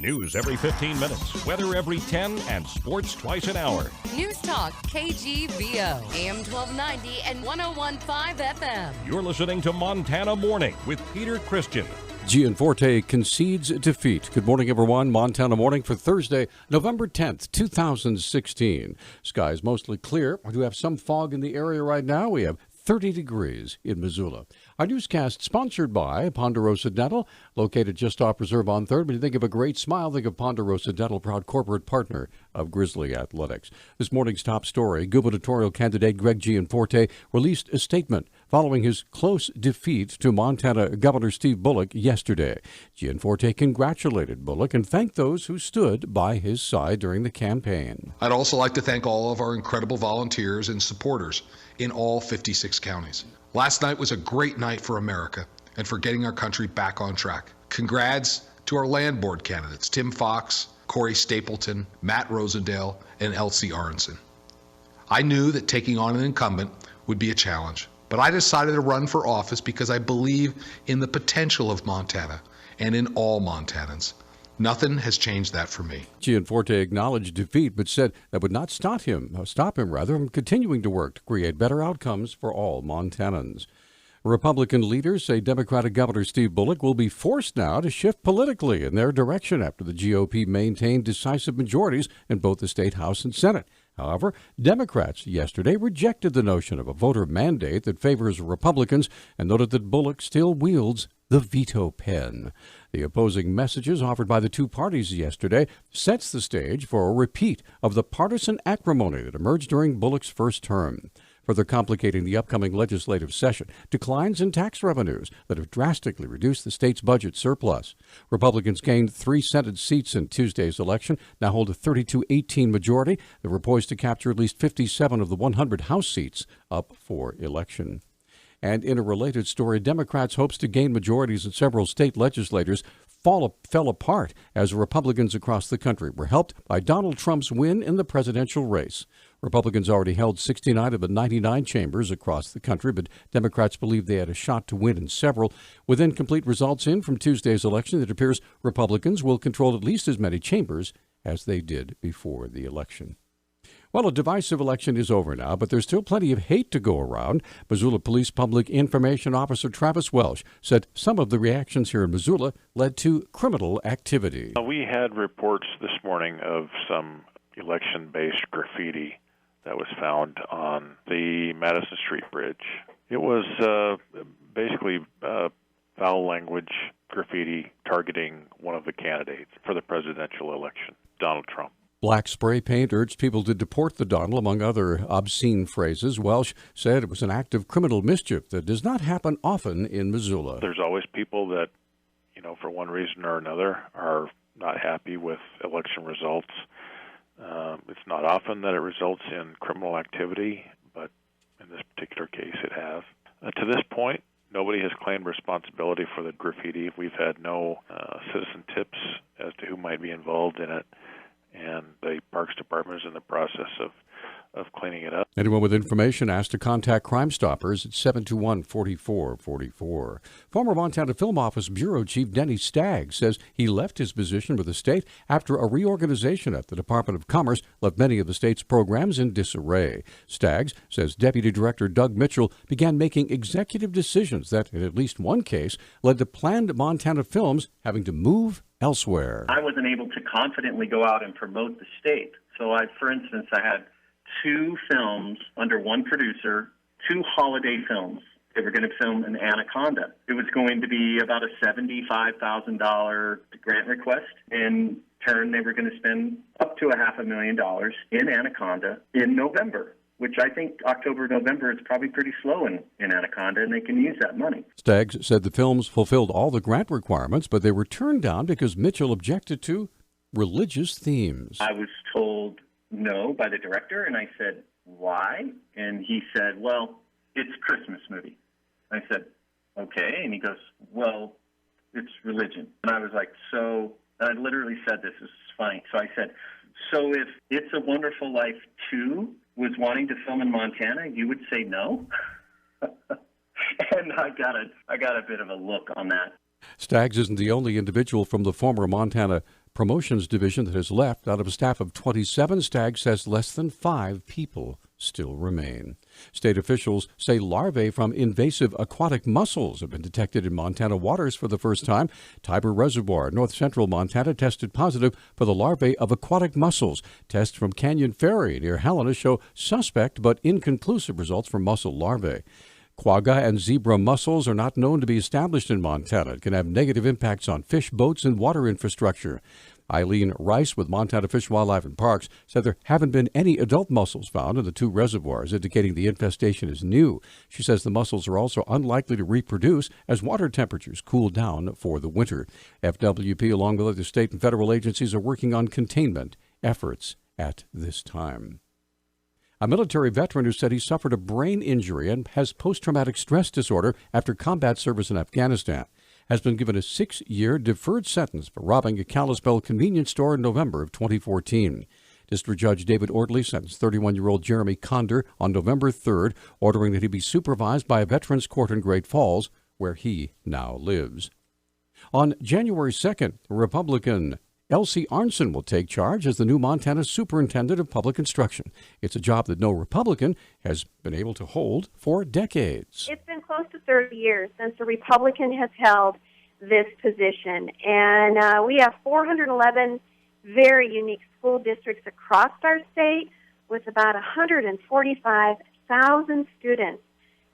News every 15 minutes, weather every 10, and sports twice an hour. Newstalk, KGVO, AM 1290 and 101.5 FM. You're listening to Montana Morning with Peter Christian. Gianforte concedes defeat. Good morning, everyone. Montana Morning for Thursday, November 10th, 2016. Skies mostly clear. We do have some fog in the area right now. We have 30 degrees in Missoula. Our newscast sponsored by Ponderosa Dental, located just off Reserve on 3rd. When you think of a great smile, think of Ponderosa Dental, proud corporate partner of Grizzly Athletics. This morning's top story, gubernatorial candidate Greg Gianforte released a statement following his close defeat to Montana Governor Steve Bullock yesterday. Gianforte congratulated Bullock and thanked those who stood by his side during the campaign. I'd also like to thank all of our incredible volunteers and supporters in all 56 counties. Last night was a great night for America and for getting our country back on track. Congrats to our land board candidates, Tim Fox, Corey Stapleton, Matt Rosendale, and Elsie Aronson. I knew that taking on an incumbent would be a challenge, but I decided to run for office because I believe in the potential of Montana and in all Montanans. Nothing has changed that for me. Gianforte acknowledged defeat, but said that would not stop him from continuing to work to create better outcomes for all Montanans. Republican leaders say Democratic Governor Steve Bullock will be forced now to shift politically in their direction after the GOP maintained decisive majorities in both the state House and Senate. However, Democrats yesterday rejected the notion of a voter mandate that favors Republicans and noted that Bullock still wields the veto pen. The opposing messages offered by the two parties yesterday sets the stage for a repeat of the partisan acrimony that emerged during Bullock's first term. Further complicating the upcoming legislative session, declines in tax revenues that have drastically reduced the state's budget surplus. Republicans gained 3 Senate seats in Tuesday's election, now hold a 32-18 majority. They were poised to capture at least 57 of the 100 House seats up for election. And in a related story, Democrats' hopes to gain majorities in several state legislatures fell apart as Republicans across the country were helped by Donald Trump's win in the presidential race. Republicans already held 69 of the 99 chambers across the country, but Democrats believe they had a shot to win in several. With incomplete results in from Tuesday's election, it appears Republicans will control at least as many chambers as they did before the election. Well, a divisive election is over now, but there's still plenty of hate to go around. Missoula Police Public Information Officer Travis Welsh said some of the reactions here in Missoula led to criminal activity. We had reports this morning of some election-based graffiti that was found on the Madison Street Bridge. It was basically foul language graffiti targeting one of the candidates for the presidential election, Donald Trump. Black spray paint urged people to deport the Donald, among other obscene phrases. Welsh said it was an act of criminal mischief that does not happen often in Missoula. There's always people that, for one reason or another, are not happy with election results. It's not often that it results in criminal activity, but in this particular case it has. To this point, nobody has claimed responsibility for the graffiti. We've had no citizen tips as to who might be involved in it. And the Parks Department is in the process of cleaning it up. Anyone with information asked to contact Crime Stoppers at 721-4444. Former Montana Film Office Bureau Chief Denny Staggs says he left his position with the state after a reorganization at the Department of Commerce left many of the state's programs in disarray. Staggs says Deputy Director Doug Mitchell began making executive decisions that, in at least one case, led to planned Montana films having to move elsewhere. I wasn't able to confidently go out and promote the state. So for instance, I had 2 films under one producer, 2 holiday films. They were going to film an Anaconda. It was going to be about a $75,000 grant request. In turn, they were going to spend up to $500,000 in Anaconda in November, which I think October, November is probably pretty slow in Anaconda, and they can use that money. Staggs said the films fulfilled all the grant requirements, but they were turned down because Mitchell objected to religious themes. I was told no by the director, and I said, why? And he said, well, it's a Christmas movie. I said, okay. And he goes, well, it's religion. And I was like, so, and I literally said this is funny. So I said, so if It's a Wonderful Life 2 was wanting to film in Montana, you would say no? And I got a bit of a look on that. Staggs isn't the only individual from the former Montana promotions division that has left. Out of a staff of 27, Stagg says less than 5 people still remain. State officials say larvae from invasive aquatic mussels have been detected in Montana waters for the first time. Tiber Reservoir, north central Montana, tested positive for the larvae of aquatic mussels. Tests from Canyon Ferry near Helena show suspect but inconclusive results for mussel larvae. Quagga and zebra mussels are not known to be established in Montana. It can have negative impacts on fish, boats, and water infrastructure. Eileen Rice with Montana Fish, Wildlife, and Parks said there haven't been any adult mussels found in the 2 reservoirs, indicating the infestation is new. She says the mussels are also unlikely to reproduce as water temperatures cool down for the winter. FWP, along with other state and federal agencies, are working on containment efforts at this time. A military veteran who said he suffered a brain injury and has post-traumatic stress disorder after combat service in Afghanistan has been given a 6-year deferred sentence for robbing a Kalispell convenience store in November of 2014. District Judge David Ortley sentenced 31-year-old Jeremy Conder on November 3rd, ordering that he be supervised by a veterans court in Great Falls, where he now lives. On January 2nd, Republican Elsie Arnson will take charge as the new Montana Superintendent of Public Instruction. It's a job that no Republican has been able to hold for decades. It's been close to 30 years since a Republican has held this position, and we have 411 very unique school districts across our state with about 145,000 students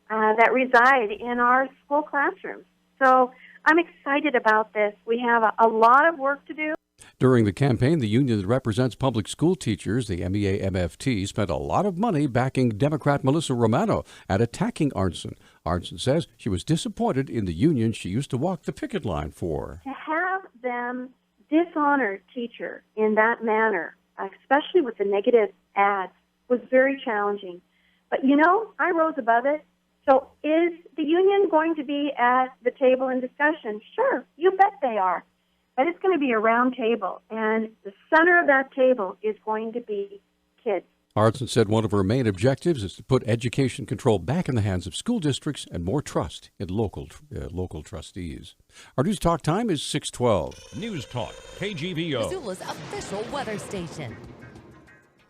that reside in our school classrooms. So I'm excited about this. We have a lot of work to do. During the campaign, the union that represents public school teachers, the MEA-MFT, spent a lot of money backing Democrat Melissa Romano and attacking Arnson. Arnson says she was disappointed in the union she used to walk the picket line for. To have them dishonor teacher in that manner, especially with the negative ads, was very challenging. But, I rose above it. So is the union going to be at the table in discussion? Sure, you bet they are. But it's going to be a round table, and the center of that table is going to be kids. Arnson said one of her main objectives is to put education control back in the hands of school districts and more trust in local trustees. Our News Talk time is 6:12. News Talk, KGVO. Missoula's official weather station.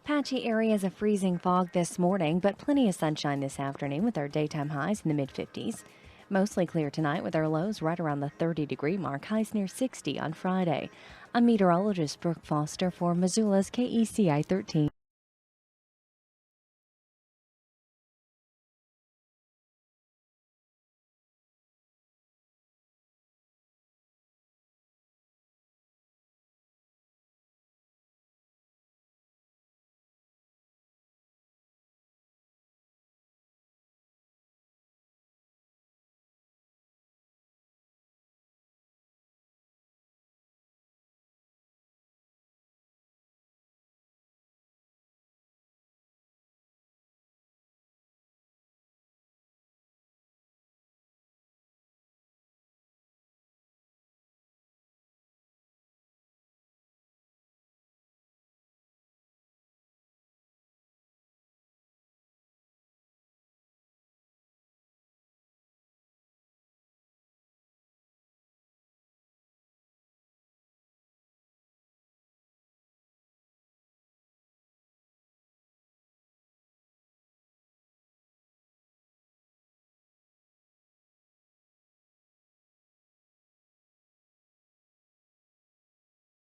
Patchy areas of freezing fog this morning, but plenty of sunshine this afternoon with our daytime highs in the mid-50s. Mostly clear tonight with our lows right around the 30-degree mark, highs near 60 on Friday. I'm meteorologist Brooke Foster for Missoula's KECI 13.